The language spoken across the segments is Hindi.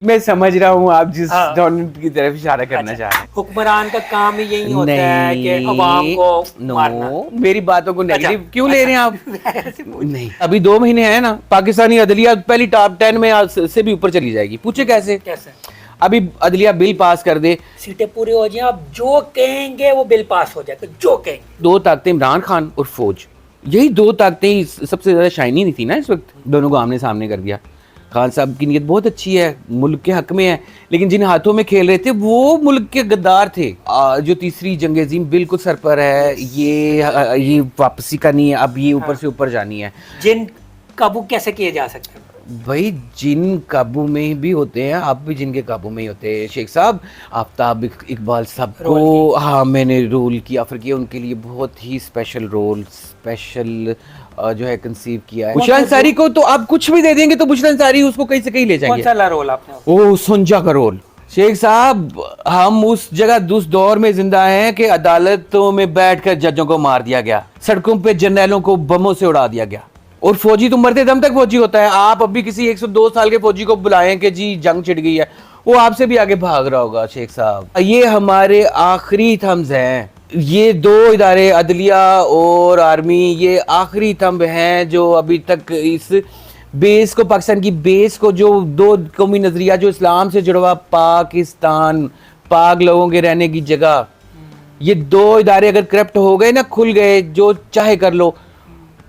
मैं समझ रहा हूँ आप जिस डोनाल्ड की तरफ इशारा करना चाह रहे हैं। हुक्मरान का काम ही यही होता है कि अवाम को मारना। मेरी बातों को नेगेटिव क्यों ले रहे हैं आप? नहीं, अभी 2 महीने हैं ना, पाकिस्तानी अदलिया पहली टॉप 10 में से भी ऊपर चली जाएगी। पूछे कैसे? अभी अदलिया बिल पास कर दे, सीटें पूरी हो जाए, आप जो कहेंगे वो बिल पास हो जाएगा, जो कहेंगे। 2 ताकतें इमरान खान और फौज, यही 2 ताकतें सबसे ज्यादा शाइनी नहीं थी ना इस वक्त, दोनों को आमने सामने कर दिया। खान साहब की नीयत बहुत अच्छी है, मुल्क के हक में है, लेकिन जिन हाथों में खेल रहे थे वो मुल्क के गद्दार थे। जो तीसरी जंग अजीम बिल्कुल सर पर है, ये वापसी का नहीं है, अब ये ऊपर से ऊपर जानी है। जिन काबू कैसे किए जा सकते हैं भाई? जिन काबू में भी होते हैं, आप भी जिनके काबू में ही होते हैं शेख साहब। आफ्ताब इकबाल साहब को हाँ मैंने रोल किया, ऑफर किया, उनके लिए बहुत ही स्पेशल रोल, स्पेशल जो है कंसीव किया है। बुशरा अंसारी को तो आप कुछ भी दे देंगे तो बुशरा अंसारी उसको कहीं से कहीं ले जाएंगे। कौन सा रोल आपने? ओ सुंजा का रोल। शेख साहब, हम उस जगह उस दौर में जिंदा हैं कि अदालतों में बैठकर जजों को मार दिया गया, सड़कों पे जर्नैलों को बमों से उड़ा दिया गया, और फौजी तो मरते दम तक फौजी होता है। आप अभी किसी 102 साल के फौजी को बुलाएं कि जी जंग छिड़ गई है, वो आपसे भी आगे भाग रहा होगा। शेख साहब, ये हमारे आखिरी थम्स हैं, ये 2 इदारे अदलिया और आर्मी, ये आखिरी थंब हैं जो अभी तक इस बेस को, पाकिस्तान की बेस को, जो 2 कौमी नजरिया जो इस्लाम से जुड़ा हुआ, पाकिस्तान, पाक लोगों के रहने की जगह, ये 2 इदारे अगर करप्ट हो गए ना, खुल गए, जो चाहे कर लो,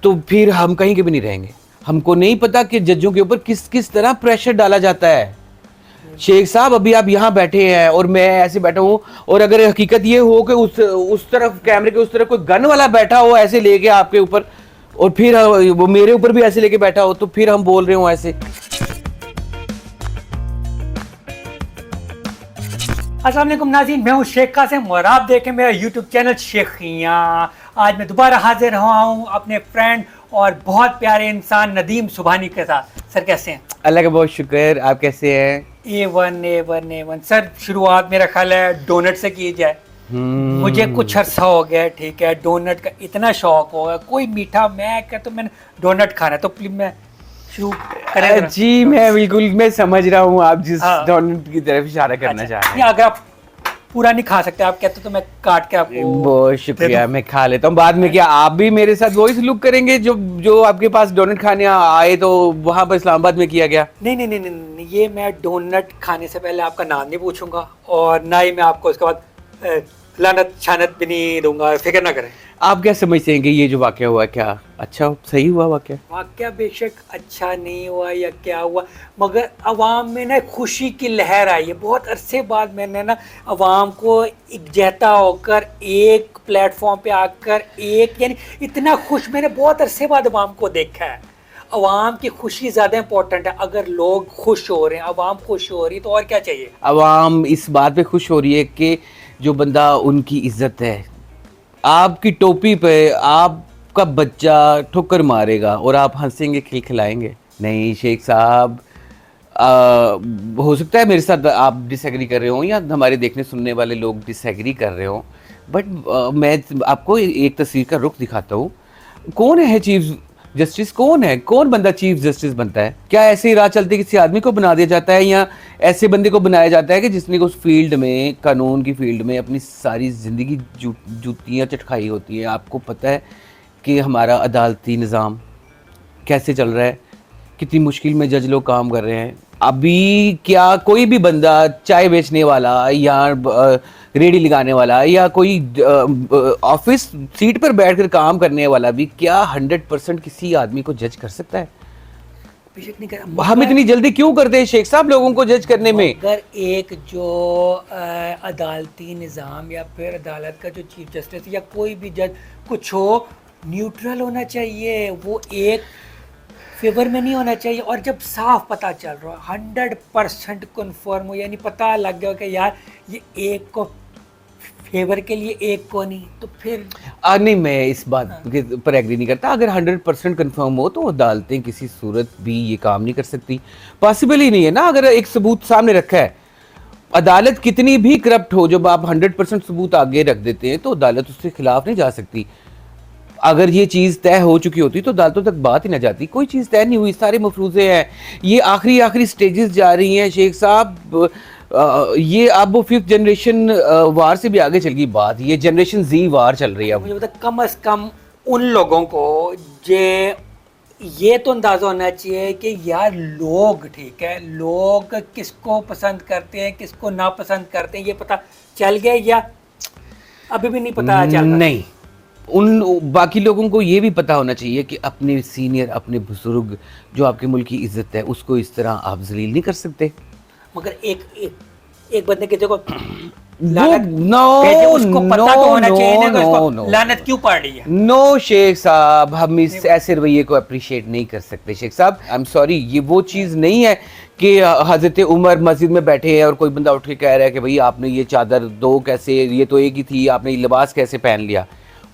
तो फिर हम कहीं के भी नहीं रहेंगे। हमको नहीं पता कि जजों के ऊपर किस किस तरह प्रेशर डाला जाता है। शेख साहब, अभी आप यहाँ बैठे हैं और मैं ऐसे बैठा हूँ, और अगर हकीकत ये हो कि उस तरफ कैमरे के उस तरफ कोई गन वाला बैठा हो ऐसे लेके आपके ऊपर, और फिर वो मेरे ऊपर भी ऐसे लेके बैठा हो, तो फिर हम बोल रहे हो ऐसे। अस्सलाम वालेकुम नाज़रीन, मैं हूँ शेख कासिम और आप देखें मेरा यूट्यूब चैनल शेखियाँ। आज मैं दोबारा हाजिर हुआ हूँ अपने फ्रेंड और बहुत प्यारे इंसान नदीम सुबहानी के साथ। सर कैसे हैं? अल्लाह का बहुत शुक्र, आप कैसे हैं? A1 सर, शुरुआत मेरा ख्याल है डोनट से की जाए। मुझे कुछ अर्सा हो गया, ठीक है, डोनट का इतना शौक होगा, कोई मीठा मैं कहता तो मैंने डोनट खाना, तो प्लीज मैं शुरू करें? जी मैं बिल्कुल, मैं समझ रहा हूँ आप जिस डोनट की तरफ इशारा करना चाह रहे हैं। अगर आप पूरा नहीं खा सकते, आप कहते तो मैं काट के आपको। बहुत शुक्रिया, मैं खा लेता हूँ बाद में। क्या आप भी मेरे साथ वही सलूक करेंगे जो आपके पास डोनट खाने आए तो वहां पर इस्लामाबाद में किया गया? नहीं, ये मैं डोनट खाने से पहले आपका नाम नहीं पूछूंगा, और ना ही मैं आपको उसके बाद लानत छानत भी नहीं दूंगा, फिक्र ना करें। आप क्या समझते हैं कि ये जो वाकया हुआ क्या अच्छा सही हुआ? वाकया बेशक अच्छा नहीं हुआ या क्या हुआ, मगर अवाम में ना खुशी की लहर आई है। बहुत अरसे बाद मैंने ना अवाम को एकजहता होकर एक प्लेटफॉर्म पे आकर यानी इतना खुश मैंने बहुत अरसे बाद अवाम को देखा है। अवाम की खुशी ज़्यादा इंपॉर्टेंट है। अगर लोग खुश हो रहे हैं, अवाम खुश हो रही है, तो और क्या चाहिए? अवाम इस बात पे खुश हो रही है कि जो बंदा उनकी इज्जत है, आपकी टोपी पे आपका बच्चा ठोकर मारेगा और आप हंसेंगे खिलखिलाएंगे? नहीं शेख साहब, हो सकता है मेरे साथ आप डिसएग्री कर रहे हो या हमारे देखने सुनने वाले लोग डिसएग्री कर रहे हो, बट मैं आपको एक तस्वीर का रुख दिखाता हूँ। कौन है चीफ जस्टिस? कौन है, कौन बंदा चीफ जस्टिस बनता है? क्या ऐसे ही राह चलते किसी आदमी को बना दिया जाता है, या ऐसे बंदे को बनाया जाता है कि जिसने उस फील्ड में, कानून की फील्ड में अपनी सारी ज़िंदगी जूतियाँ चटखाई होती हैं? आपको पता है कि हमारा अदालती निज़ाम कैसे चल रहा है, कितनी मुश्किल में जज लोग काम कर रहे हैं। अभी क्या कोई भी बंदा, चाय बेचने वाला या रेडी लगाने वाला या कोई ऑफिस सीट पर बैठकर काम करने वाला भी, क्या 100% किसी आदमी को जज कर सकता है? हम इतनी जल्दी क्यों करते हैं शेख साहब लोगों को जज करने में? अगर एक जो अदालती निज़ाम या फिर अदालत का जो चीफ जस्टिस या कोई भी जज कुछ हो, न्यूट्रल होना चाहिए, वो एक फेवर में नहीं होना चाहिए। और जब साफ पता चल रहा है, 100% कन्फर्म हो, यानी पता लग गया कि यार ये एक को फेवर के लिए एक को नहीं, तो फिर नहीं, मैं इस बात पर एग्री नहीं करता। अगर 100% कन्फर्म हो तो अदालतें किसी सूरत भी ये काम नहीं कर सकती, पॉसिबल ही नहीं है ना। अगर एक सबूत सामने रखा है, अदालत कितनी भी करप्ट हो, जब आप 100% सबूत आगे रख देते हैं तो अदालत उसके खिलाफ नहीं जा सकती। अगर ये चीज़ तय हो चुकी होती तो अदालतों तक बात ही ना जाती। कोई चीज़ तय नहीं हुई, सारे मफरूज़े हैं, ये आखिरी स्टेजेस जा रही हैं शेख साहब। ये अब वो 5th जनरेशन वार से भी आगे चल गई बात, ये जनरेशन Z वार चल रही है अब। मुझे पता कम से कम उन लोगों को ये तो अंदाजा होना चाहिए कि यार लोग, ठीक है, लोग किसको पसंद करते हैं किसको नापसंद करते हैं ये पता चल गया या अभी भी नहीं पता चल रहा? नहीं, उन बाकी लोगों को ये भी पता होना चाहिए कि अपने सीनियर, अपने बुजुर्ग जो आपके मुल्क की इज्जत है उसको इस तरह आप जलील नहीं कर सकते। मगर एक बंदे के देखो नो उसको पता तो होना चाहिए ना कि उसको लानत क्यों पड़ रही है। नो शेख साहब, हम इस ऐसे रवैये को अप्रिशिएट नहीं कर सकते शेख साहब। आई एम सॉरी, ये वो चीज़ नहीं है कि हजरत उमर मस्जिद में बैठे हैं और कोई बंदा उठ के कह रहा है कि भाई आपने ये चादर दो कैसे, ये तो एक ही थी, आपने ये लिबास कैसे पहन लिया।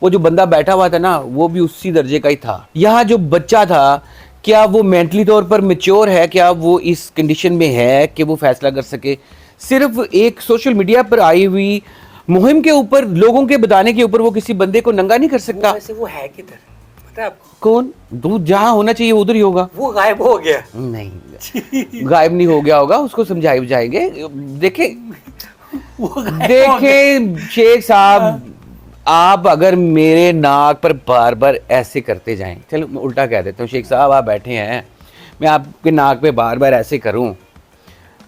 वो जो बंदा बैठा हुआ था ना वो भी उसी दर्जे का ही था। यहाँ जो बच्चा था क्या वो मेंटली तौर पर मेच्योर है, क्या वो इस कंडीशन में है कि वो फैसला कर सके? सिर्फ एक सोशल मीडिया पर आई हुई मुहिम के ऊपर, लोगों के बताने के ऊपर वो किसी बंदे को नंगा नहीं कर सकता। वैसे वो है किधर पता है आपको? कौन? दूध जहाँ होना चाहिए उधर ही होगा। वो गायब हो गया। नहीं गायब नहीं हो गया होगा, उसको समझाए जाएंगे। देखे शेख साहब, आप अगर मेरे नाक पर बार बार ऐसे करते जाएं, चलो मैं उल्टा कह देता हूँ, शेख साहब आप बैठे हैं, मैं आपके नाक पे बार बार ऐसे करूं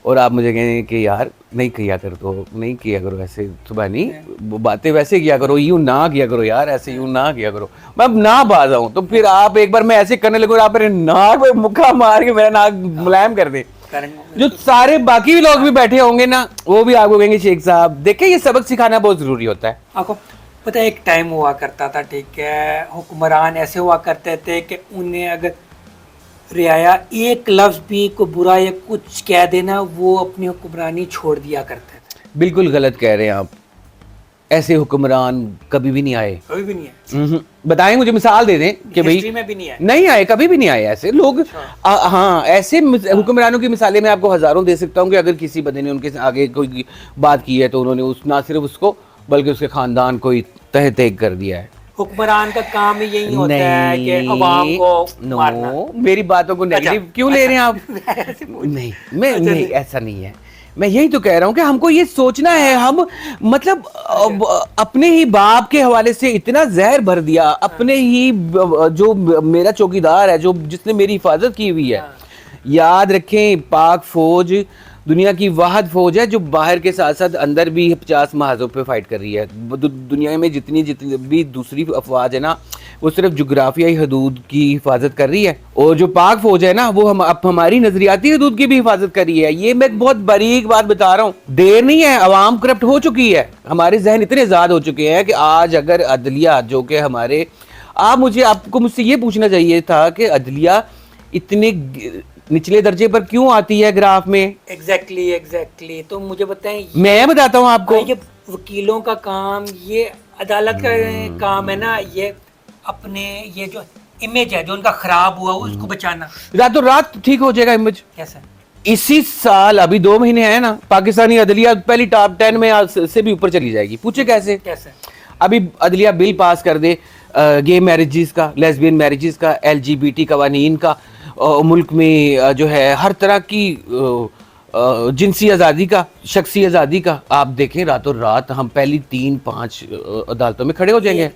और आप मुझे कहें कि यार नहीं किया कर दो, नहीं किया करो ऐसे, सुबह नहीं बातें वैसे किया करो, यूं ना किया करो यार, ऐसे यूं ना किया करो, मैं अब ना बाज आऊं तो फिर आप एक बार मैं ऐसे करने लगूं और आप मेरे नाक पे मुक्का मार के मेरा नाक मुलायम कर दे, जो सारे बाकी भी लोग भी बैठे होंगे ना वो भी आपको कहेंगे शेख साहब देखिए ये सबक सिखाना बहुत जरूरी होता है। आपको पता है एक टाइम हुआ करता था, ठीक है, हुक्मरान ऐसे हुआ करते थे कि उन्हें अगर रियाया एक लफ्ज भी को बुरा या कुछ कह देना वो अपनी हुक्मरानी छोड़ दिया करते थे। बिल्कुल गलत कह रहे हैं आप, ऐसे हुक्मरान कभी भी नहीं आए, कभी भी नहीं है। बताएं, मुझे मिसाल दे दें कि भाई हिस्ट्री में भी नहीं आए, नहीं आए, कभी भी नहीं आए ऐसे लोग। हाँ, ऐसे हुक्मरानों की मिसालें मैं आपको हजारों दे सकता हूँ कि अगर किसी बंदे ने उनके आगे कोई बात की है तो उन्होंने उस ना सिर्फ उसको बल्कि उसके खानदान को ही तह तेग कर दिया है। हुक्मरान का काम ही यही होता है कि अवाम को मारना। मेरी बातों को नेगेटिव क्यों ले रहे हैं आप? नहीं, मैं नहीं, ऐसा नहीं है, मैं यही तो कह रहा हूँ कि हमको ये सोचना है, हम मतलब अपने ही बाप के हवाले से इतना जहर भर दिया, अपने ही जो मेरा चौकीदार है, जो जिसने मेरी हिफाजत की हुई है। याद रखें पाक फौज दुनिया की वाहद फौज है जो बाहर के साथ साथ अंदर भी 50 महाजों पे फाइट कर रही है। दुनिया में जितनी भी दूसरी अफवाज है ना वो सिर्फ जुग्राफियाई हदूद की हिफाजत कर रही है, और जो पाक फौज है ना वो अब हमारी नजरियाती हदूद की भी हिफाजत कर रही है। ये मैं बहुत बारीक बात बता रहा हूँ, देर नहीं है, अवाम करप्ट हो चुकी है, हमारे जहन इतने आजाद हो चुके हैं कि आज अगर अदलिया जो कि हमारे आपको मुझसे ये पूछना चाहिए था कि अदलिया इतने निचले दर्जे पर क्यों आती है ग्राफ में? एग्जैक्टली तो मुझे बताएं, मैं बताता हूँ आपको। ये वकीलों का काम, ये अदालत का काम है ना, ये अपने ये जो इमेज है जो उनका खराब हुआ उसको बचाना। रातों रात ठीक हो जाएगा इमेज कैसे? इसी साल अभी 2 महीने है ना, पाकिस्तानी अदलिया पहली टॉप 10 में से भी ऊपर चली जाएगी। पूछे कैसे? अभी अदलिया बिल पास कर दे गे मैरिजेस का, लेस्बियन मैरिजेस का, LGBT कवानीन का, मुल्क में जो है हर तरह की जिनसी आज़ादी का, शख्सी आज़ादी का, आप देखें रातों रात हम पहली 3-5 अदालतों में खड़े हो जाएंगे।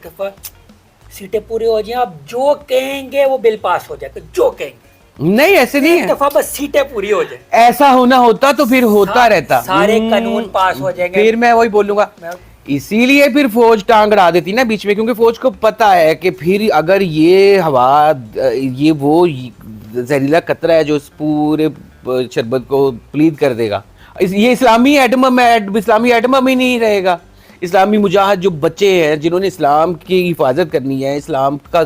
सीटें पूरी हो जाए, आप जो कहेंगे वो बिल पास हो जाएगा, जो कहेंगे। नहीं ऐसे नहीं है, दफा बस सीटें पूरी हो जाए, ऐसा होना होता तो फिर होता रहता, सारे कानून पास हो जाएंगे। फिर मैं वही बोलूंगा, इसीलिए फिर फौज टांग अड़ा देती ना बीच में, क्योंकि फौज को पता है कि फिर अगर ये हवा, ये वो जहरीला कतरा है जो इस पूरे शरबत को प्लीद कर देगा। ये इस्लामी एटम ही नहीं रहेगा। इस्लामी मुजाहिद जो बच्चे हैं जिन्होंने इस्लाम की हिफाजत करनी है, इस्लाम का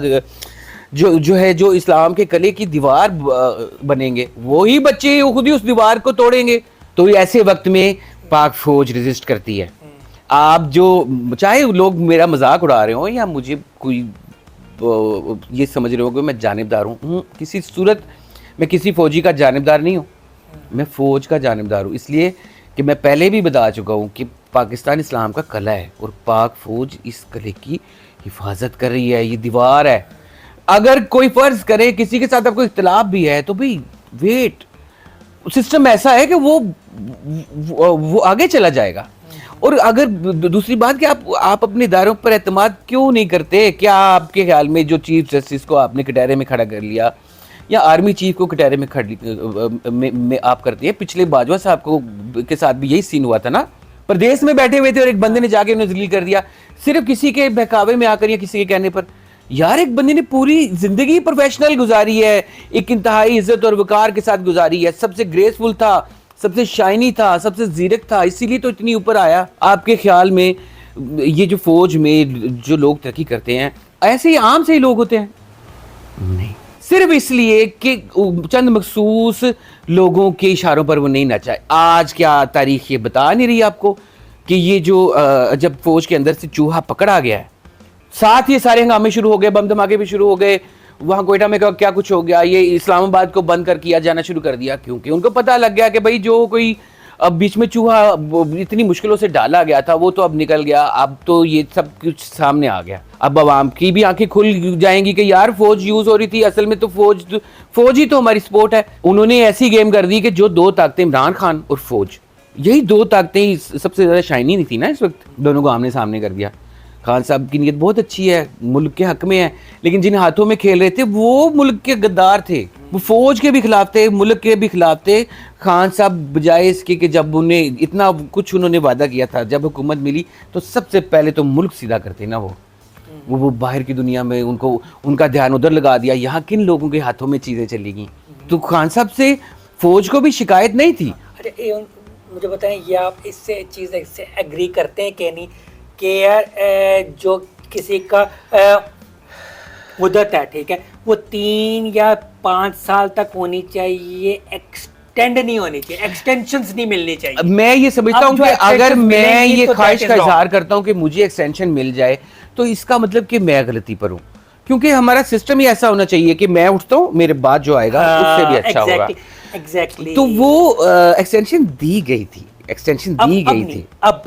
जो इस्लाम के कले की दीवार बनेंगे, वही बच्चे खुद ही उस दीवार को तोड़ेंगे। तो ऐसे वक्त में पाक फौज रेजिस्ट करती है। आप जो चाहे लोग मेरा मजाक उड़ा रहे हो या मुझे कोई ये समझ रहे हो कि मैं जानिबदार हूँ, किसी सूरत मैं किसी फौजी का जानिबदार नहीं हूँ, मैं फौज का जानिबदार हूँ, इसलिए कि मैं पहले भी बता चुका हूँ कि पाकिस्तान इस्लाम का कला है और पाक फौज इस कले की हिफाजत कर रही है, ये दीवार है। अगर कोई फर्ज करे किसी के साथ आपको इख्तिलाफ भी है तो भाई वेट, सिस्टम ऐसा है कि वो आगे चला जाएगा। और अगर दूसरी बात कि आप अपने इदारों पर एतमाद क्यों नहीं करते? क्या आपके ख्याल में जो चीफ जस्टिस को आपने कटहरे में खड़ा कर लिया या आर्मी चीफ को कटहरे में में आप करते हैं? पिछले बाजवा साहब को के साथ भी यही सीन हुआ था ना, प्रदेश में बैठे हुए थे और एक बंदे ने जाके उन्हें जलील कर दिया सिर्फ किसी के बहकावे में आकर या किसी के कहने पर। यार एक बंदे ने पूरी जिंदगी प्रोफेशनल गुजारी है, एक इंतहाई इज्जत और वकार के साथ गुजारी है, सबसे ग्रेसफुल था, सबसे शाइनी था, सबसे जीरक था, इसीलिए तो इतनी ऊपर आया। आपके ख्याल में ये जो फौज में जो लोग तरक्की करते हैं ऐसे ही आम से ही लोग होते हैं? नहीं, सिर्फ इसलिए कि चंद मखसूस लोगों के इशारों पर वो नहीं नचाए। आज क्या तारीख ये बता नहीं रही आपको कि ये जो जब फौज के अंदर से चूहा पकड़ा गया है, साथ ये सारे हंगामे शुरू हो गए, बम धमाके भी शुरू हो गए, वहां कोयटा में क्या कुछ हो गया, ये इस्लामाबाद को बंद कर किया जाना शुरू कर दिया, क्योंकि उनको पता लग गया कि भाई जो कोई अब बीच में चूहा इतनी मुश्किलों से डाला गया था वो तो अब निकल गया, अब तो ये सब कुछ सामने आ गया। अब आवाम की भी आंखें खुल जाएंगी कि यार फौज यूज हो रही थी, असल में तो फौज ही तो हमारी सपोर्ट है। उन्होंने ऐसी गेम कर दी कि जो दो ताकतें, इमरान खान और फौज, यही दो ताकतें सबसे ज्यादा शाइनी नहीं थी ना इस वक्त, दोनों को आमने सामने कर दिया। खान साहब की नीयत बहुत अच्छी है, मुल्क के हक में है, लेकिन जिन हाथों में खेल रहे थे वो मुल्क के गद्दार थे, वो फौज के भी खिलाफ थे, मुल्क के भी खिलाफ थे। खान साहब बजाय इसके कि जब उन्हें इतना कुछ उन्होंने वादा किया था, जब हुकूमत मिली तो सबसे पहले तो मुल्क सीधा करते ना वो बाहर की दुनिया में उनका ध्यान उधर लगा दिया, यहाँ किन लोगों के हाथों में चीज़ें चली गई। तो खान साहब से फौज को भी शिकायत नहीं थी। अच्छा मुझे बताएं, ये आप इससे चीज़ से एग्री करते हैं कि नहीं कि यार जो किसी का मुद्दत है, ठीक है, वो 3 या 5 साल तक होनी चाहिए, एक्सटेंड नहीं होनी चाहिए, एक्सटेंशंस नहीं मिलनी चाहिए। मैं ये समझता हूँ कि अगर मैं ये ख्वाहिश का इजहार करता हूँ कि मुझे एक्सटेंशन मिल जाए तो इसका मतलब कि मैं गलती पर हूँ, क्योंकि हमारा सिस्टम ही ऐसा होना चाहिए कि मैं उठता हूँ, मेरे बाद जो आएगा उससे भी अच्छा होगा। एग्जैक्टली। तो वो एक्सटेंशन दी गई थी। अब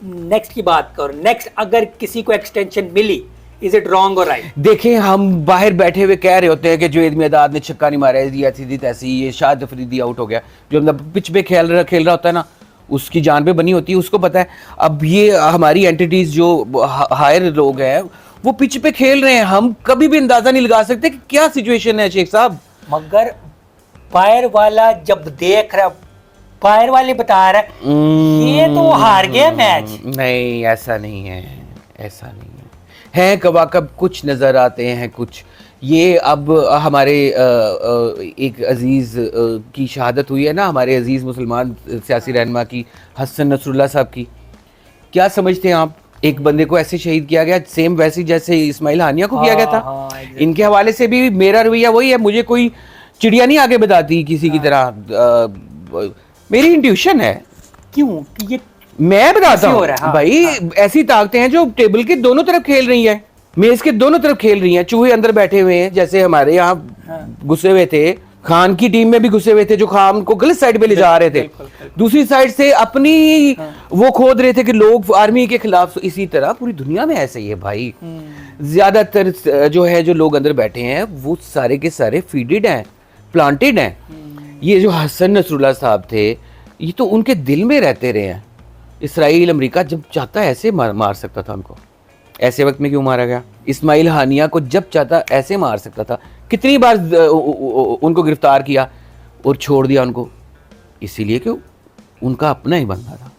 नेक्स्ट की बात करो, नेक्स्ट अगर किसी को एक्सटेंशन मिली, is it wrong or right? देखें, हम बाहर बैठे हुए कह रहे होते हैं कि जुनैद मियादाद ने छक्का नहीं मारा, ये ऐसी तैसी, ये शाहिद अफरीदी आउट हो गया, जो मतलब पिच पे खेल रहा होता है ना, उसकी जान पे बनी होती है, उसको पता है। अब ये हमारी एंटिटीज जो हायर लोग हैं वो पिच पे खेल रहे हैं, हम कभी भी अंदाजा नहीं लगा सकते कि क्या सिचुएशन है शेख साहब। मगर फायर वाला जब देख रहा, फायर वाले बता रहा ये तो हार गया मैच। नहीं, ऐसा नहीं है, ऐसा नहीं है कवाकब कुछ नज़र आते हैं कुछ। ये अब हमारे एक अजीज़ की शहादत हुई है ना, हमारे अजीज़ मुसलमान सियासी रहनुमा की, हसन नसरुल्लाह साहब की। क्या समझते हैं आप? एक बंदे को ऐसे शहीद किया गया, सेम वैसे जैसे इस्माइल हानिया को किया गया था। इनके हवाले से भी मेरा रवैया वही है, मुझे कोई चिड़िया नहीं आगे बताती किसी की तरह, मेरी इंट्यूशन है। क्यों? ये मैं बताता हूँ भाई, ऐसी ताकतें हैं जो टेबल के दोनों तरफ खेल रही हैं, मेज के दोनों तरफ खेल रही हैं। चूहे अंदर बैठे हुए हैं, जैसे हमारे यहाँ घुसे हुए थे, खान की टीम में भी घुसे हुए थे जो खान को गलत साइड पे ले जा रहे थे, दूसरी साइड से अपनी वो खोद रहे थे कि लोग आर्मी के खिलाफ। इसी तरह पूरी दुनिया में ऐसे ही है भाई। ज्यादातर जो है जो लोग अंदर बैठे हैं वो सारे के सारे फीडेड हैं, प्लांटेड हैं। ये जो हसन नसरुल्लाह साहब थे, ये तो उनके दिल में रहते रहे हैं। इसराइल अमेरिका जब चाहता ऐसे मार सकता था उनको, ऐसे वक्त में क्यों मारा गया? इस्माइल हानिया को जब चाहता ऐसे मार सकता था, कितनी बार उनको गिरफ्तार किया और छोड़ दिया उनको, इसीलिए कि उनका अपना ही बंदा था।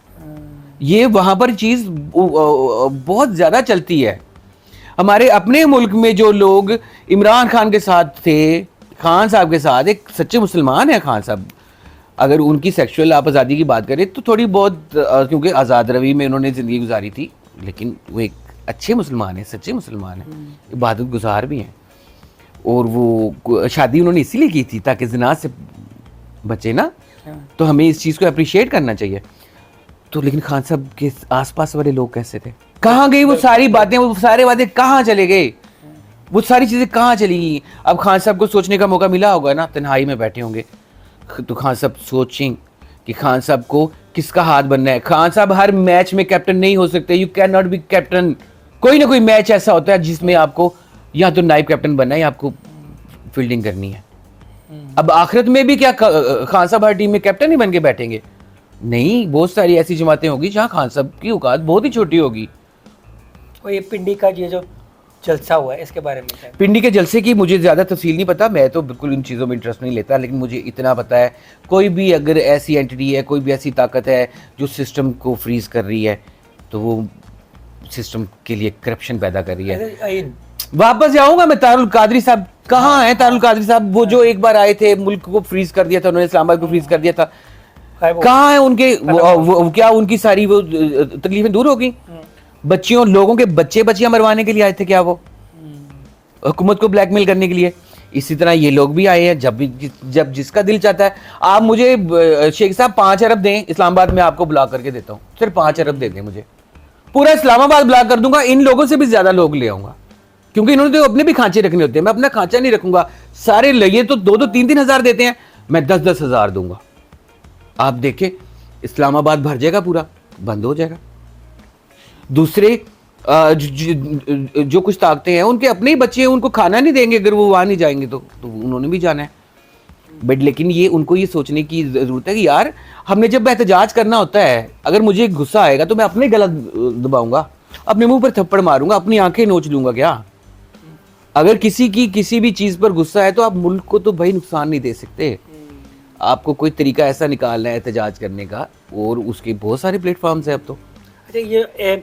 ये वहां पर चीज बहुत ज्यादा चलती है। हमारे अपने मुल्क में जो लोग इमरान खान के साथ थे, खान साहब के साथ, एक सच्चे मुसलमान है खान साहब। अगर उनकी सेक्सुअल आप आज़ादी की बात करें तो थोड़ी बहुत, क्योंकि आज़ाद रवी में उन्होंने ज़िंदगी गुजारी थी, लेकिन वो एक अच्छे मुसलमान हैं, सच्चे मुसलमान हैं, इबादत गुजार भी हैं। और वो शादी उन्होंने इसीलिए की थी ताकि ज़िना से बचे ना, तो हमें इस चीज़ को अप्रिशिएट करना चाहिए। तो लेकिन खान साहब के आसपास वाले लोग कैसे थे? कहाँ गई वो सारी बातें, वो सारे वादे कहाँ चले गए? वो सारी चीज़ें कहाँ चली गई? अब खान साहब को सोचने का मौका मिला होगा ना, तन्हाई में बैठे होंगे, तो खान साहब सोचें कि खान साहब को किसका हाथ बनना है। खान साहब हर मैच में कैप्टन नहीं हो सकते, you can not be captain. कोई ना कोई मैच ऐसा होता है जिसमें आपको या तो नाइब कैप्टन बनना है या आपको फील्डिंग करनी है। अब आखिरत में भी क्या खान साहब हर टीम में कैप्टन ही बन के बैठेंगे? नहीं, बहुत सारी ऐसी जमातें होगी जहां खान साहब की औकात बहुत ही छोटी होगी। और ये पिंडी का ये जो जलसा हुआ है इसके बारे में क्या? पिंडी के जलसे की मुझे ज़्यादा तफसील नहीं पता, मैं तो बिल्कुल इन चीज़ों में इंटरेस्ट नहीं लेता, लेकिन मुझे इतना पता है कोई भी अगर ऐसी एंटिटी है, कोई भी ऐसी ताकत है जो सिस्टम को फ्रीज कर रही है, तो वो सिस्टम के लिए करप्शन पैदा कर रही है। वापस जाऊंगा मैं, तारुल कादरी साहब कहाँ हैं? तारुल कादरी साहब वो जो एक बार आए थे, मुल्क को फ्रीज कर दिया था उन्होंने, इस्लामाबाद को फ्रीज कर दिया था, कहाँ है उनके क्या उनकी सारी वो तकलीफें दूर हो गई? बच्चियों, लोगों के बच्चियां मरवाने के लिए आए थे क्या वो, हुकूमत को ब्लैकमेल करने के लिए? इसी तरह ये लोग भी आए हैं, जब जिसका दिल चाहता है। आप मुझे शेख साहब 5 अरब दें, इस्लामाबाद में आपको ब्लॉक करके देता हूँ, सिर्फ 5 अरब दे दें मुझे, पूरा इस्लामाबाद ब्लॉक कर दूंगा, इन लोगों से भी ज्यादा लोग ले आऊंगा, क्योंकि इन्होंने तो अपने भी खांचे रखने होते हैं, मैं अपना खांचा नहीं रखूंगा। सारे लगे तो 2-2, 3-3 हज़ार देते हैं, मैं 10-10 हज़ार दूंगा। आप देखें इस्लामाबाद भर जाएगा, पूरा बंद हो जाएगा। दूसरे जो कुछ ताकतें हैं, उनके अपने ही बच्चे हैं, उनको खाना नहीं देंगे अगर वो वहां नहीं जाएंगे तो उन्होंने भी जाना है। बट लेकिन ये उनको ये सोचने की जरूरत है कि यार हमने जब एहतजाज करना होता है, अगर मुझे गुस्सा आएगा तो मैं अपने गला दबाऊंगा, अपने मुंह पर थप्पड़ मारूंगा, अपनी आंखें नोच लूंगा क्या? अगर किसी की किसी भी चीज पर गुस्सा है तो आप मुल्क को तो भाई नुकसान नहीं दे सकते। आपको कोई तरीका ऐसा निकालना है एहतजाज करने का, और उसके बहुत सारे प्लेटफॉर्म्स हैं अब तो। अच्छा, ये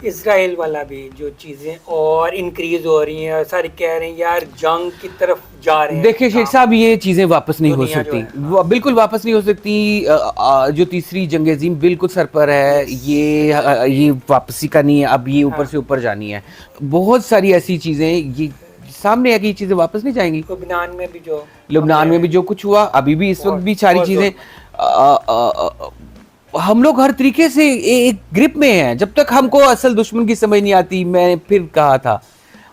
इजराइल वाला भी जो चीज़ें और इंक्रीज हो रही हैं, सारे कह रहे हैं यार जंग की तरफ जा रहे हैं। देखिए शेख साहब, ये चीज़ें वापस नहीं हो सकती, बिल्कुल वापस नहीं हो सकती। जो तीसरी जंग अज़ीम बिल्कुल सर पर है, ये वापसी का नहीं है, अब ये ऊपर से ऊपर जानी है। बहुत सारी ऐसी चीज़ें ये सामने है कि ये चीज़ें वापस नहीं जाएंगी। लुबनान में भी जो कुछ हुआ, अभी भी इस वक्त भी सारी चीज़ें, हम लोग हर तरीके से एक ग्रिप में हैं। जब तक हमको असल दुश्मन की समझ नहीं आती, मैं फिर कहा था,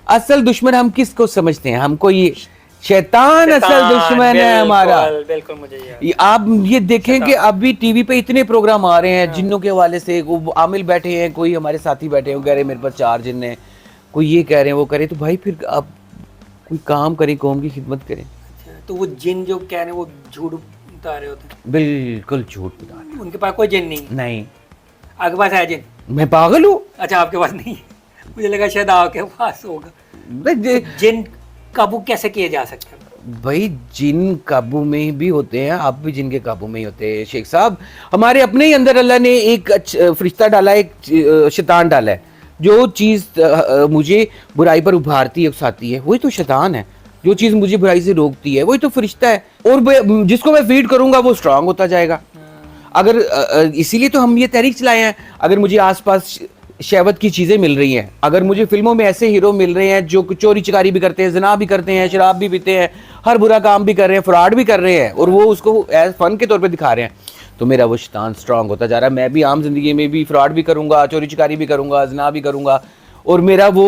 असल दुश्मन हम किसको समझते हैं? हमको ये शैतान असल दुश्मन है हमारा। बिल्कुल मुझे आप ये देखें कि अभी टीवी पे इतने प्रोग्राम आ रहे हैं जिन्नों के हवाले से, वो आमिल बैठे हैं, कोई हमारे साथी बैठे हैं, कह रहे हैं मेरे पास 4 जिन्न हैं, कोई ये कह रहे हैं वो कह रहे हैं, तो भाई फिर आप कोई काम करें, कौम की खिदमत करें। तो वो जिन जो कह रहे हैं वो झूठ बता रहे होते हैं, बिल्कुल झूठ बता रहे हैं। उनके पास कोई जिन नहीं। आपके पास है जिन? मैं पागल हूँ? अच्छा, आपके पास नहीं, मुझे लगा शायद आपके पास होगा। जिन काबू कैसे किए जा सकते हैं? भाई जिन काबू में भी होते हैं, आप भी जिन के काबू में ही होते हैं शेख साहब। हमारे अपने ही अंदर अल्लाह ने एक फरिश्ता डाला, एक शैतान डाला है। जो चीज़ मुझे बुराई पर उभारती है, उकसाती है, वही तो शैतान है। जो चीज़ मुझे बुराई से रोकती है वही तो फरिश्ता है, और जिसको मैं फीड करूंगा वो स्ट्रांग होता जाएगा। अगर इसीलिए तो हम ये तहरीक चलाए हैं। अगर मुझे आसपास शहवत की चीज़ें मिल रही हैं, अगर मुझे फिल्मों में ऐसे हीरो मिल रहे हैं जो चोरी चिकारी भी करते हैं, जना भी करते हैं, शराब भी पीते हैं, हर बुरा काम भी कर रहे हैं, फ्रॉड भी कर रहे हैं, और वो उसको एज फन के तौर पे दिखा रहे हैं, तो मेरा वो शैतान स्ट्रांग होता जा रहा है। मैं भी आम जिंदगी में भी फ्रॉड भी करूँगा, चोरी चिकारी भी करूँगा, जना भी करूँगा, और मेरा वो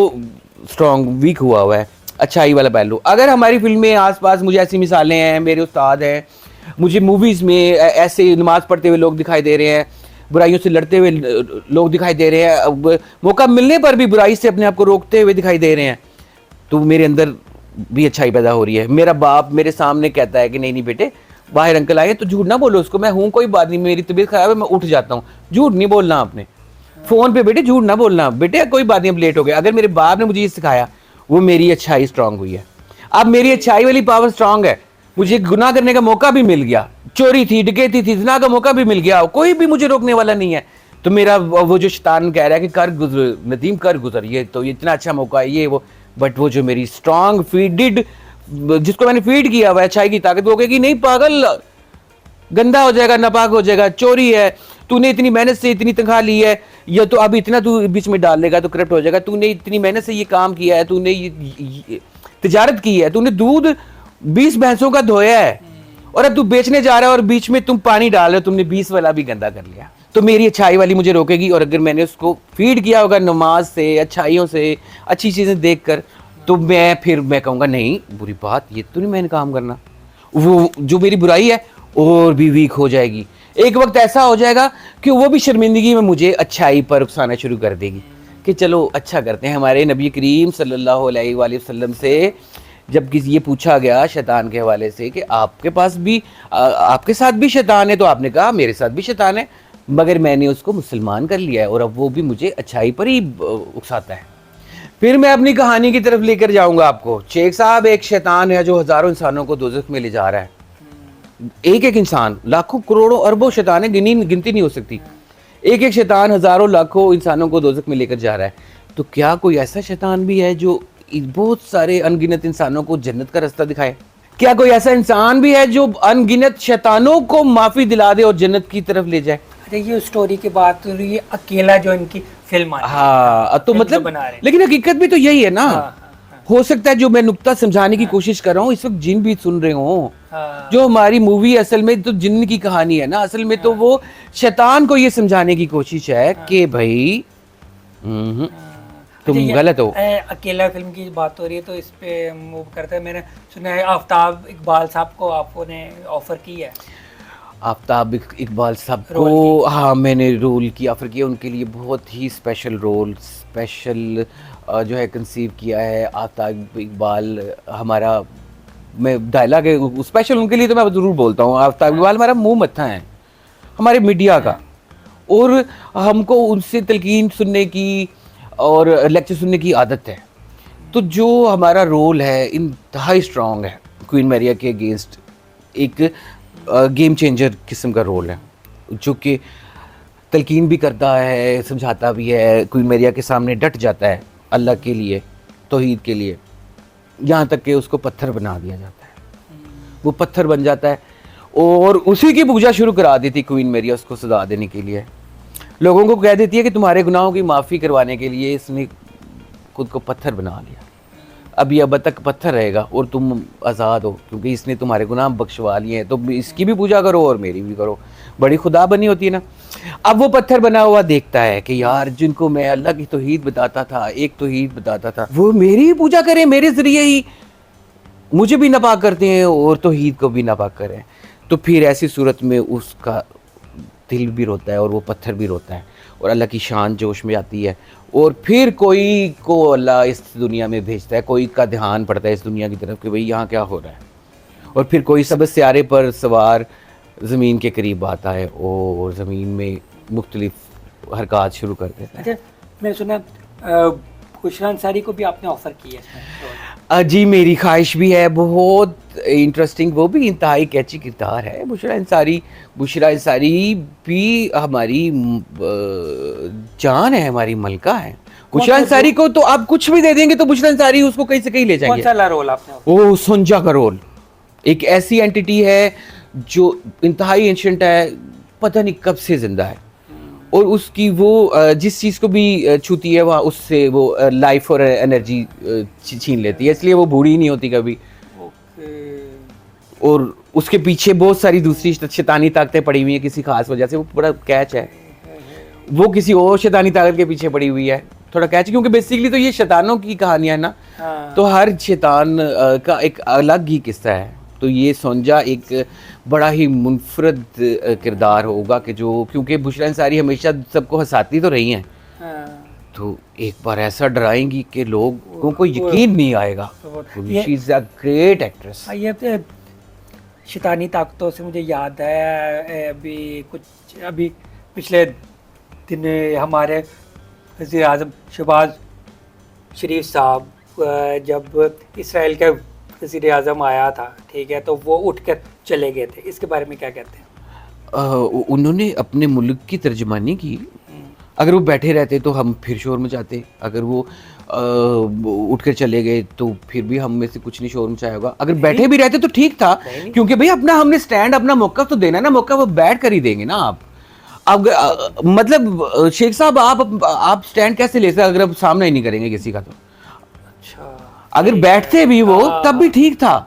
स्ट्रांग वीक हुआ है अच्छाई वाला पहलू। अगर हमारी फिल्म में आसपास मुझे ऐसी मिसालें हैं, मेरे उस्ताद हैं, मुझे मूवीज़ में ऐसे नमाज पढ़ते हुए लोग दिखाई दे रहे हैं, बुराइयों से लड़ते हुए लोग दिखाई दे रहे हैं, मौका मिलने पर भी बुराई से अपने आप को रोकते हुए दिखाई दे रहे हैं, तो मेरे अंदर भी अच्छाई पैदा हो रही है। मेरा बाप मेरे सामने कहता है कि नहीं नहीं बेटे, बाहर अंकल आए तो झूठ ना बोलो उसको, मैं हूँ कोई बात नहीं, मेरी तबीयत खराब है, मैं उठ जाता हूँ, झूठ नहीं बोलना आपने फ़ोन पे, बेटे झूठ ना बोलना, बेटे कोई बात नहीं, अब लेट हो गया। अगर मेरे बाप ने मुझे ये सिखाया, वो मेरी अच्छाई स्ट्रांग हुई है। अब मेरी अच्छाई वाली पावर स्ट्रांग है, मुझे गुनाह करने का मौका भी मिल गया, चोरी थी, डकैती थी, ज़िना का मौका भी मिल गया, कोई भी मुझे रोकने वाला नहीं है। तो मेरा वो जो शैतान कह रहा है कि कर गुजर नदीम, कर गुजर, ये तो इतना अच्छा मौका है ये वो, बट वो जो मेरी स्ट्रांग फीडेड, जिसको मैंने फीड किया हुआ अच्छाई की ताकत, वो कहेगी नहीं पागल, गंदा हो जाएगा, नापाक हो जाएगा, चोरी है, तूने इतनी मेहनत से इतनी तनख्वाह ली है, या तो अब इतना तू बीच में डाल लेगा तो करप्ट हो जाएगा, तूने इतनी मेहनत से ये काम किया है, तूने ये तिजारत की है, तूने दूध 20 भैंसों का धोया है, और अब तू बेचने जा रहा है और बीच में तुम पानी डाल रहे हो, तुमने 20 वाला भी गंदा कर लिया। तो मेरी अच्छाई वाली मुझे रोकेगी, और अगर मैंने उसको फीड किया होगा नमाज से, अच्छाइयों से, अच्छी चीज़ें देख कर, तो मैं कहूँगा नहीं बुरी बात, ये तो नहीं मैंने काम करना, वो जो मेरी बुराई है और भी वीक हो जाएगी। एक वक्त ऐसा हो जाएगा कि वो भी शर्मिंदगी में मुझे अच्छाई पर उकसाना शुरू कर देगी, कि चलो अच्छा करते हैं। हमारे नबी करीम सल्लल्लाहु अलैहि वसल्लम से जब किसी ये पूछा गया शैतान के हवाले से कि आपके पास भी आपके साथ भी शैतान है, तो आपने कहा मेरे साथ भी शैतान है, मगर मैंने उसको मुसलमान कर लिया है और अब वो भी मुझे अच्छाई पर ही उकसाता है। फिर मैं अपनी कहानी की तरफ लेकर जाऊंगा आपको। शेख साहब एक शैतान है जो हजारों इंसानों को दोज़ख में ले जा रहा है। एक एक इंसान, लाखों करोड़ों अरबों शैतान है, गिनती नहीं हो सकती। एक एक शैतान हजारों लाखों इंसानों को दोज़ख में लेकर जा रहा है। तो क्या कोई ऐसा शैतान भी है जो बहुत सारे अनगिनत इंसानों को जन्नत का रास्ता दिखाए? क्या कोई ऐसा इंसान भी है जो अनगिनत शैतानों को माफी दिला दे और जन्नत की तरफ ले जाए? अच्छा, ये स्टोरी की बात हो रही है, अकेला जो इनकी फिल्म आई है। हाँ, तो फिल्म जो मतलब बना रहे हैं। लेकिन हकीकत भी तो यही है ना। हाँ, हो सकता है जो मैं नुक्ता समझाने की कोशिश कर रहा हूँ इस वक्त जिन भी सुन रहे हो, हाँ। जो हमारी मूवी असल में तो जिन की कहानी है ना, असल में तो वो शैतान को ये समझाने की कोशिश है कि भाई तुम अच्छा, ये, गलत हो। अकेला फिल्म की बात हो रही है तो इस पे मूव करते हैं। मैंने सुना है आफ्ताब इकबाल साहब को आपने ऑफर की है। आफ्ताब इकबाल साहब रोल को, हाँ, मैंने रोल की ऑफर किया। उनके लिए बहुत ही स्पेशल रोल, स्पेशल जो है कंसीव किया है। आफ्ताब इकबाल हमारा, मैं डायलॉग है स्पेशल उनके लिए तो मैं ज़रूर बोलता हूँ। आफ्ताब इकबाल हमारा मुंह मत्था है हमारे मीडिया का, और हमको उनसे तलकीन सुनने की और लेक्चर सुनने की आदत है। तो जो हमारा रोल है इंतहाई स्ट्रॉन्ग है। क्वीन मैरिया के अगेंस्ट एक गेम चेंजर किस्म का रोल है, जो कि तलकीन भी करता है, समझाता भी है, क्वीन मैरिया के सामने डट जाता है अल्लाह के लिए, तौहीद के लिए, यहाँ तक कि उसको पत्थर बना दिया जाता है। वो पत्थर बन जाता है और उसी की पूजा शुरू करा दी थी क्वीन मैरिया उसको सजा देने के लिए। लोगों को कह देती है कि तुम्हारे गुनाहों की माफ़ी करवाने के लिए इसने खुद को पत्थर बना लिया, अब ये अब तक पत्थर रहेगा और तुम आज़ाद हो क्योंकि इसने तुम्हारे गुनाह बख्शवा लिए हैं, तो इसकी भी पूजा करो और मेरी भी करो। बड़ी खुदा बनी होती है ना। अब वो पत्थर बना हुआ देखता है कि यार जिनको मैं अल्लाह की तौहीद बताता था, एक तौहीद बताता था, वो मेरी ही पूजा करें, मेरे ज़रिए ही मुझे भी नापाक करते हैं और तौहीद को भी नापाक करें। तो फिर ऐसी सूरत में उसका दिल भी रोता है और वो पत्थर भी रोता है और अल्लाह की शान जोश में आती है। और फिर कोई को अल्लाह इस दुनिया में भेजता है, कोई का ध्यान पड़ता है इस दुनिया की तरफ कि भाई यहाँ क्या हो रहा है, और फिर कोई सब सियारे पर सवार ज़मीन के करीब आता है और ज़मीन में मुख्तलिफ हरकत शुरू कर देता है। अच्छा, मैं सुना बुशरा अंसारी को भी आपने ऑफर की है। जी, मेरी ख्वाहिश भी है, बहुत इंटरेस्टिंग, वो भी इंतहाई कैची किरदार है बुशरा अंसारी भी हमारी जान है, हमारी मलका है। बुशरा अंसारी को तो आप कुछ भी दे देंगे तो बुशरा अंसारी उसको कहीं से कहीं ले जाएंगे। कौन सा रोल आपने? वो सुंजा का रोल, एक ऐसी एंटिटी है जो इंतहाई एंशिएंट है, पता नहीं कब से जिंदा है, और उसकी वो जिस चीज़ को भी छूती है वहाँ उससे वो लाइफ और एनर्जी छीन लेती है, इसलिए वो बूढ़ी नहीं होती कभी। और उसके पीछे बहुत सारी दूसरी शैतानी ताकतें पड़ी हुई हैं किसी खास वजह से, वो बड़ा कैच है। वो किसी और शैतानी ताकत के पीछे पड़ी हुई है, थोड़ा कैच, क्योंकि बेसिकली तो ये शैतानों की कहानियाँ है ना। हाँ। तो हर शैतान का एक अलग ही किस्सा है। तो ये सोंजा एक बड़ा ही मुनफरद किरदार होगा कि जो, क्योंकि बुशरा अंसारी हमेशा सबको हंसाती तो रही हैं, हाँ। तो एक बार ऐसा डराएंगी कि लोगों को यकीन नहीं आएगा। She is a great actress. ये शैतानी ताकतों से मुझे याद है, अभी पिछले दिन हमारे वज़ीर आज़म शहबाज शरीफ साहब जब इसराइल का वज़ीर आज़म आया था, ठीक है, तो वो उठ कर चले गए थे। इसके बारे में क्या कहते हैं? उन्होंने अपने मुल्क की तर्जमानी की। अगर वो बैठे रहते तो हम फिर शोर मचाते, अगर वो उठ कर चले गए तो फिर भी हम में से कुछ नहीं शोर मचाया होगा। अगर बैठे भी रहते तो ठीक था, क्योंकि भाई अपना हमने स्टैंड, अपना मौका तो देना ना, मौका वो बैठ कर ही देंगे ना। आप मतलब शेख साहब आप स्टैंड कैसे ले सकते अगर आप सामना ही नहीं करेंगे किसी का? तो अच्छा, अगर बैठते भी वो तब भी ठीक था,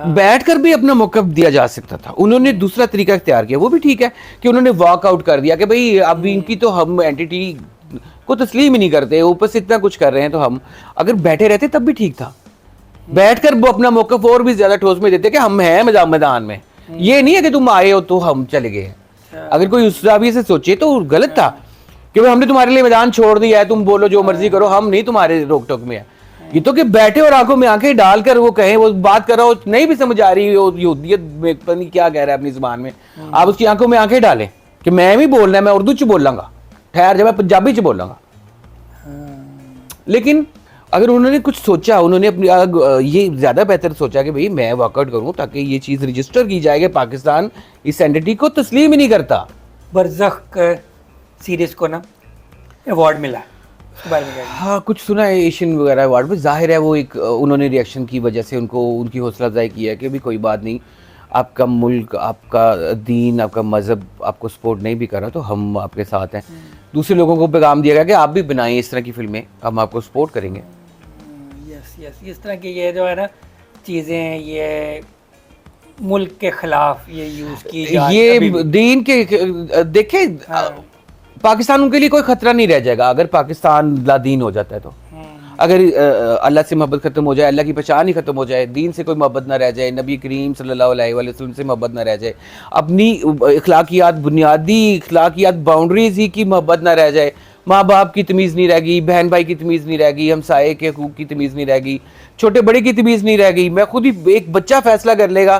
बैठकर भी अपना मौका दिया जा सकता था। उन्होंने दूसरा तरीका इख्तियार किया, वो भी ठीक है कि उन्होंने वॉकआउट कर दिया कि भाई अब इनकी तो हम एंटिटी को तस्लीम ही नहीं करते, ऊपर से इतना कुछ कर रहे हैं, तो हम अगर बैठे रहते तब भी ठीक था। बैठकर वो अपना मौका और भी ज्यादा ठोस में देते कि हम हैं मैदान में, ये नहीं है कि तुम आए हो तो हम चले गए। अगर कोई उस जाविये से सोचे तो गलत था, कि भाई हमने तुम्हारे लिए मैदान छोड़ दिया है, तुम बोलो जो मर्जी करो, हम नहीं तुम्हारे रोक टोक में है। ये तो कि बैठे और आंखों में आंखें डालकर वो कहें, वो बात कर रहा हो नहीं भी समझ आ रही हो, यहूदियत में पता नहीं क्या कह रहा है अपनी जुबान में, आप उसकी आंखों में आंखें डालें कि मैं भी बोलना है, मैं उर्दू च बोलांगा, ठहर जब मैं पंजाबी च बोलांगा। लेकिन अगर उन्होंने कुछ सोचा, उन्होंने अपनी ये ज्यादा बेहतर सोचा कि भाई मैं वॉकआउट करूं ताकि ये चीज रजिस्टर की जाए कि पाकिस्तान इस एंटिटी को तस्लीम ही नहीं करता। बरज़ख सीरीज को ना अवार्ड मिला है, उसके बारे में क्या कहेंगे? हाँ कुछ सुना है एशियन वगैरह अवार्ड में, जाहिर है वो एक उन्होंने रिएक्शन की वजह से उनको उनकी हौसला अफजाई की है कि भी कोई बात नहीं, आपका मुल्क, आपका दीन, आपका मज़हब आपको सपोर्ट नहीं भी कर रहा तो हम आपके साथ हैं। दूसरे लोगों को पैगाम दिया गया कि आप भी बनाएं इस तरह की फिल्में, हम आपको सपोर्ट करेंगे। यस यस, इस तरह की ये जो है ना चीज़ें, ये मुल्क के खिलाफ ये यूज़ की जाती है अभी ये भी। दीन के देखे पाकिस्तान उनके लिए कोई खतरा नहीं रह जाएगा अगर पाकिस्तान लादीन हो जाता है तो। अगर अल्लाह से मोहब्बत खत्म हो जाए, अल्लाह की पहचान ही खत्म हो जाए, दीन से कोई मोहब्बत ना रह जाए, नबी करीम सल्लल्लाहु अलैहि वसल्लम से मोहब्बत ना रह जाए, अपनी इखलाकियात, बुनियादी इखलाकियात बाउंड्रीज ही की मोहब्बत ना रह जाए, माँ बाप की तमीज़ नहीं रहेगी, बहन भाई की तमीज़ नहीं रहेगी, हमसाये के हकूक़ की तमीज़ नहीं रहेगी, छोटे बड़े की तमीज़ नहीं रहेगी। मैं खुद ही एक बच्चा फैसला कर लेगा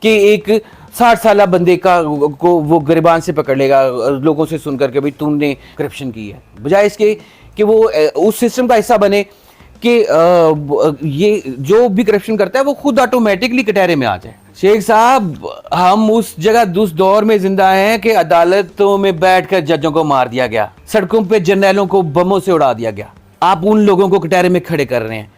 कि एक 60 साल बंदे को वो गिरबान से पकड़ लेगा लोगों से सुन करके भाई तुमने करप्शन की है, बजाय इसके कि वो उस सिस्टम का हिस्सा बने कि ये जो भी करप्शन करता है वो खुद ऑटोमेटिकली कटहरे में आ जाए। शेख साहब, हम उस जगह उस दौर में जिंदा हैं कि अदालतों में बैठकर जजों को मार दिया गया, सड़कों पे जर्नैलों को बमों से उड़ा दिया गया। आप उन लोगों को कटहरे में खड़े कर रहे हैं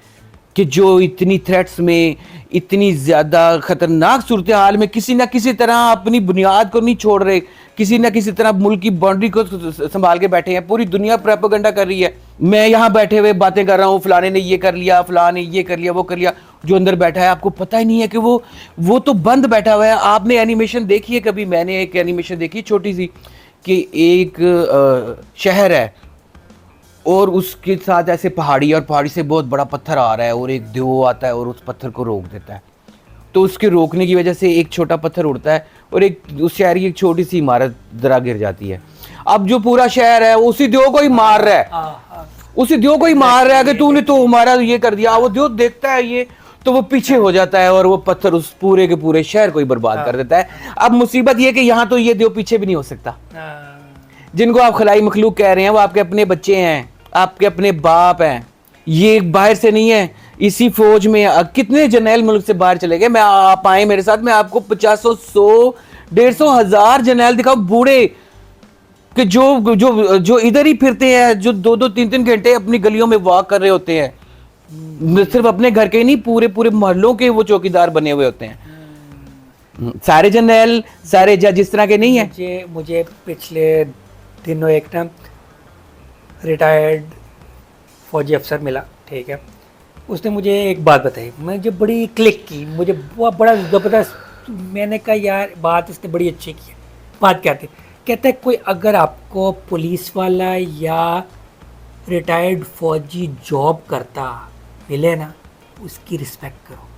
कि जो इतनी थ्रेट्स में, इतनी ज्यादा खतरनाक सूरत हाल में किसी ना किसी तरह अपनी बुनियाद को नहीं छोड़ रहे, किसी ना किसी तरह मुल्क की बाउंड्री को संभाल के बैठे हैं। पूरी दुनिया प्रोपेगेंडा कर रही है, मैं यहाँ बैठे हुए बातें कर रहा हूँ, फलाने ने ये कर लिया, फलाने ये कर लिया, वो कर लिया, जो अंदर बैठा है आपको पता ही नहीं है कि वो तो बंद बैठा हुआ है। आपने एनिमेशन देखी है कभी? मैंने एक एनिमेशन देखी छोटी सी कि एक शहर है और उसके साथ ऐसे पहाड़ी, और पहाड़ी से बहुत बड़ा पत्थर आ रहा है और एक देव आता है और उस पत्थर को रोक देता है। तो उसके रोकने की वजह से एक छोटा पत्थर उड़ता है और एक उस शहर की एक छोटी सी इमारत जरा गिर जाती है। अब जो पूरा शहर है उसी देव को ही मार रहा है, उसी देव को ही मार रहा है कि तूने तो हमारा ये कर दिया। वो देव देखता है ये, तो वो पीछे हो जाता है और वो पत्थर उस पूरे के पूरे शहर को ही बर्बाद कर देता है। अब मुसीबत ये कि यहाँ तो ये देव पीछे भी नहीं हो सकता। जिनको आप खलाई मखलूक कह रहे हैं वो आपके अपने बच्चे हैं, आपके अपने बाप हैं, ये बाहर से नहीं है। इसी फौज में कितने जर्नैल मुल्क से बाहर चले गए। मैं आप आए मेरे साथ, मैं आपको 50, 100, 150, 1000 जर्नैल दिखाऊं बूढ़े कि जो जो जो इधर ही फिरते हैं, जो 2-2, 3-3 घंटे अपनी गलियों में वॉक कर रहे होते हैं। सिर्फ अपने घर के नहीं, पूरे पूरे मोहल्लों के वो चौकीदार बने हुए होते हैं। सारे जर्नैल, सारे जज इस तरह के नहीं है। मुझे पिछले दिनों एक ना रिटायर्ड फौजी अफसर मिला, ठीक है। उसने मुझे एक बात बताई, मुझे बड़ी क्लिक की, मुझे बहुत बड़ा ज़बरदस्त। मैंने कहा यार बात इसने बड़ी अच्छी की है। बात क्या थी? कहता है कोई अगर आपको पुलिस वाला या रिटायर्ड फौजी जॉब करता मिले ना, उसकी रिस्पेक्ट करो,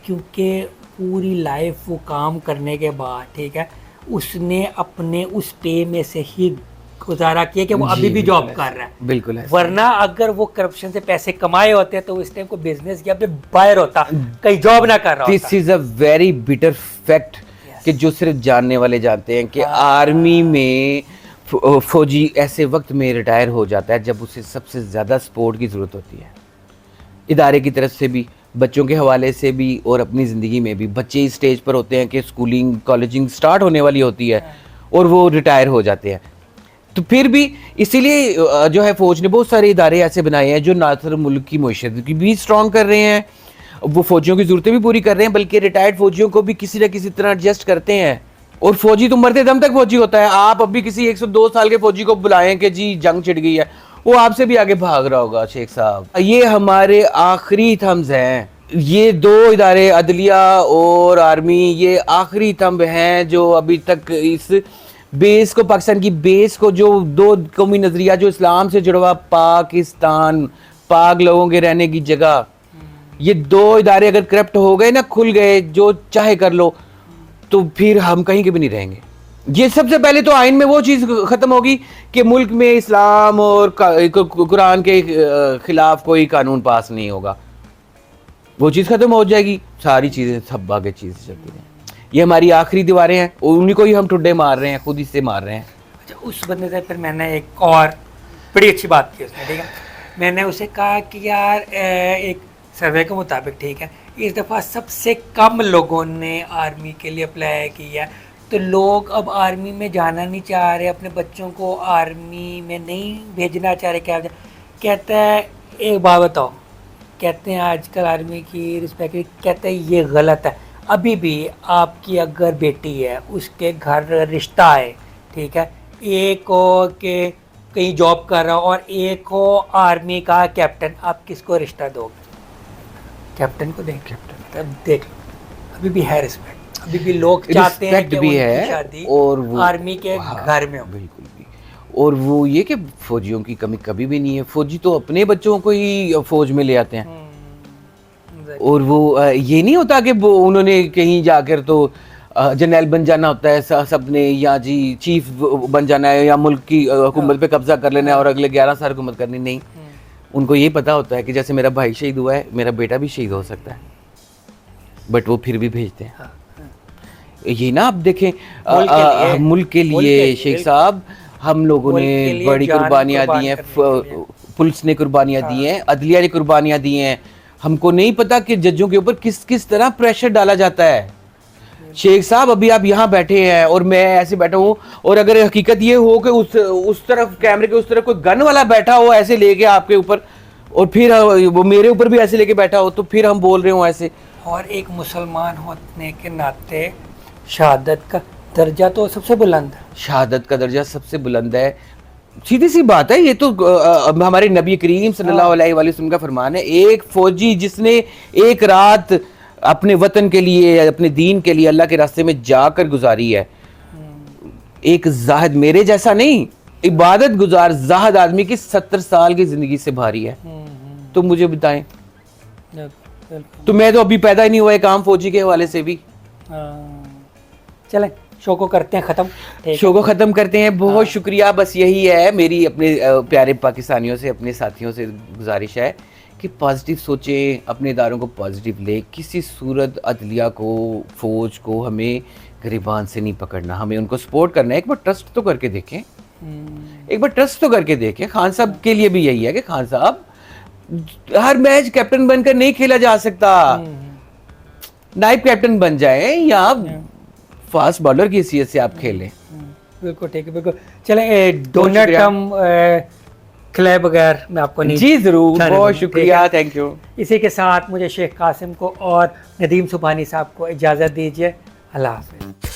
क्योंकि पूरी लाइफ वो काम करने के बाद, ठीक है, उसने अपने उस पे में से ही गुजारा किया कि वो अभी भी जॉब कर रहा है। बिल्कुल। वरना अगर वो करप्शन से पैसे कमाए होते तो इस टाइम को बिजनेस या फिर बाहर होता, कहीं जॉब ना कर रहा होता। This is a very bitter fact कि जो सिर्फ जानने वाले जानते हैं कि आर्मी में फौजी ऐसे वक्त में रिटायर हो जाता है जब उसे सबसे ज़्यादा सपोर्ट की ज़रूरत होती है। इदारे की तरफ से भी, बच्चों के हवाले से भी और अपनी ज़िंदगी में भी। बच्चे इस स्टेज पर होते हैं कि स्कूलिंग, कॉलेजिंग स्टार्ट होने वाली होती है और वो रिटायर हो जाते हैं। तो फिर भी इसीलिए जो है फौज ने बहुत सारे इदारे ऐसे बनाए हैं जो ना सिर्फ मुल्क की मईशत की भी स्ट्रॉन्ग कर रहे हैं, वो फौजियों की ज़रूरतें भी पूरी कर रहे हैं, बल्कि रिटायर्ड फौजियों को भी किसी न किसी तरह एडजस्ट करते हैं। और फौजी तो मरते दम तक फौजी होता है। आप अभी किसी 102 साल के फौजी को बुलाएं कि जी जंग छिड़ गई है, वो आपसे भी आगे भाग रहा होगा। शेख साहब, ये हमारे आखिरी थम्स हैं। ये दो इदारे, अदलिया और आर्मी, ये आखिरी थंब हैं जो अभी तक इस बेस को, पाकिस्तान की बेस को, जो दो कौमी नजरिया जो इस्लाम से जुड़ा हुआ, पाकिस्तान, पाक लोगों के रहने की जगह, ये दो इदारे अगर करप्ट हो गए ना, खुल गए, जो चाहे कर लो, तो फिर हम कहीं के भी नहीं रहेंगे। ये सबसे पहले तो आइन में वो चीज खत्म होगी कि मुल्क में इस्लाम और कुरान के खिलाफ कोई कानून पास नहीं होगा, वो चीज खत्म हो जाएगी, सारी चीजें सब आगे चीजें चलती रहें। ये हमारी आखिरी दीवारें हैं, उन्हीं को ही हम टुड्डे मार रहे हैं, खुद ही से मार रहे हैं। अच्छा, उस बंदे से फिर मैंने एक और बड़ी अच्छी बात की उसने, ठीक है, मैंने उसे कहा कि यार एक सर्वे के मुताबिक, ठीक है, इस दफ़ा सबसे कम लोगों ने आर्मी के लिए अप्लाई किया, तो लोग अब आर्मी में जाना नहीं चाह रहे, अपने बच्चों को आर्मी में नहीं भेजना चाह रहे। क्या कहता है, एक बात बताओ, कहते हैं आजकल आर्मी की रिस्पेक्ट, कहते हैं ये गलत है। अभी भी आपकी अगर बेटी है, उसके घर रिश्ता है, ठीक है, एक हो के कहीं जॉब कर रहा हो और एक हो आर्मी का कैप्टन, आप किसको रिश्ता दोगे? कैप्टन को दें, कैप्टन। तब देख लो, अभी भी है रिस्पेक्ट, अभी भी लोग चाहते हैं कि भी उनकी है शादी और वो आर्मी के घर में हो। बिल्कुल भी। और वो ये कि फौजियों की कमी कभी भी नहीं है, फौजी तो अपने बच्चों को ही फौज में ले आते हैं। और वो ये नहीं होता कि वो उन्होंने कहीं जाकर तो जनरल बन जाना होता है सबने, या जी चीफ बन जाना है, या मुल्क की हुकूमत पे कब्जा कर लेना है और अगले 11 साल हुकूमत करनी। नहीं, उनको ये पता होता है कि जैसे मेरा भाई शहीद हुआ है, मेरा बेटा भी शहीद हो सकता है, बट वो फिर भी भेजते हैं। ये ना आप देखें, मुल्क के लिए शेख साहब हम लोगों ने बड़ी कुर्बानियाँ दी हैं, पुलिस ने कुर्बानियाँ दी हैं, अदलिया ने कुर्बानियाँ दी हैं। हमको नहीं पता कि जजों के ऊपर किस किस तरह प्रेशर डाला जाता है। शेख साहब अभी आप यहाँ बैठे हैं और मैं ऐसे बैठा हूँ, और अगर हकीकत ये हो कि उस तरफ कैमरे के उस तरफ कोई गन वाला बैठा हो ऐसे लेके आपके ऊपर, और फिर वो मेरे ऊपर भी ऐसे लेके बैठा हो, तो फिर हम बोल रहे हो ऐसे। और एक मुसलमान होने के नाते शहादत का दर्जा तो सबसे बुलंद है। शहादत का दर्जा सबसे बुलंद है, सीधी सी बात है। ये तो हमारे नबी करीम सल्लल्लाहु अलैहि वसल्लम का फरमान है। एक फौजी जिसने एक रात अपने वतन के लिए, अपने दीन के लिए अल्लाह के रास्ते में जाकर गुजारी है, एक जाहिद मेरे जैसा नहीं, इबादत गुजार जाहिद आदमी की 70 साल की जिंदगी से भारी है। तो मुझे बताएं, तो मैं तो अभी पैदा ही नहीं हुआ एक आम फौजी के हवाले से भी। चलें शो को करते हैं ख़त्म, शो को ख़त्म करते हैं। बहुत शुक्रिया। बस यही है मेरी अपने प्यारे पाकिस्तानियों से, अपने साथियों से गुजारिश है कि पॉजिटिव सोचें, अपने इदारों को पॉजिटिव ले, किसी सूरत अदलिया को, फ़ौज को हमें गरीबान से नहीं पकड़ना, हमें उनको सपोर्ट करना है। एक बार ट्रस्ट तो करके देखें, एक बार ट्रस्ट तो करके देखें। खान साहब के लिए भी यही है कि खान साहब हर मैच कैप्टन बनकर नहीं खेला जा सकता, नाइब कैप्टन बन जाए या फास्ट बॉलर की हैसियत से आप खेलें। बिल्कुल ठीक है, बिल्कुल। चले डोनट हम खिलाए बगैर मैं आपको नहीं। जी जरूर, बहुत शुक्रिया, थैंक यू। इसी के साथ मुझे शेख कासिम को और नदीम सुबहानी साहब को इजाज़त दीजिए। अल्लाह हाफ़िज़।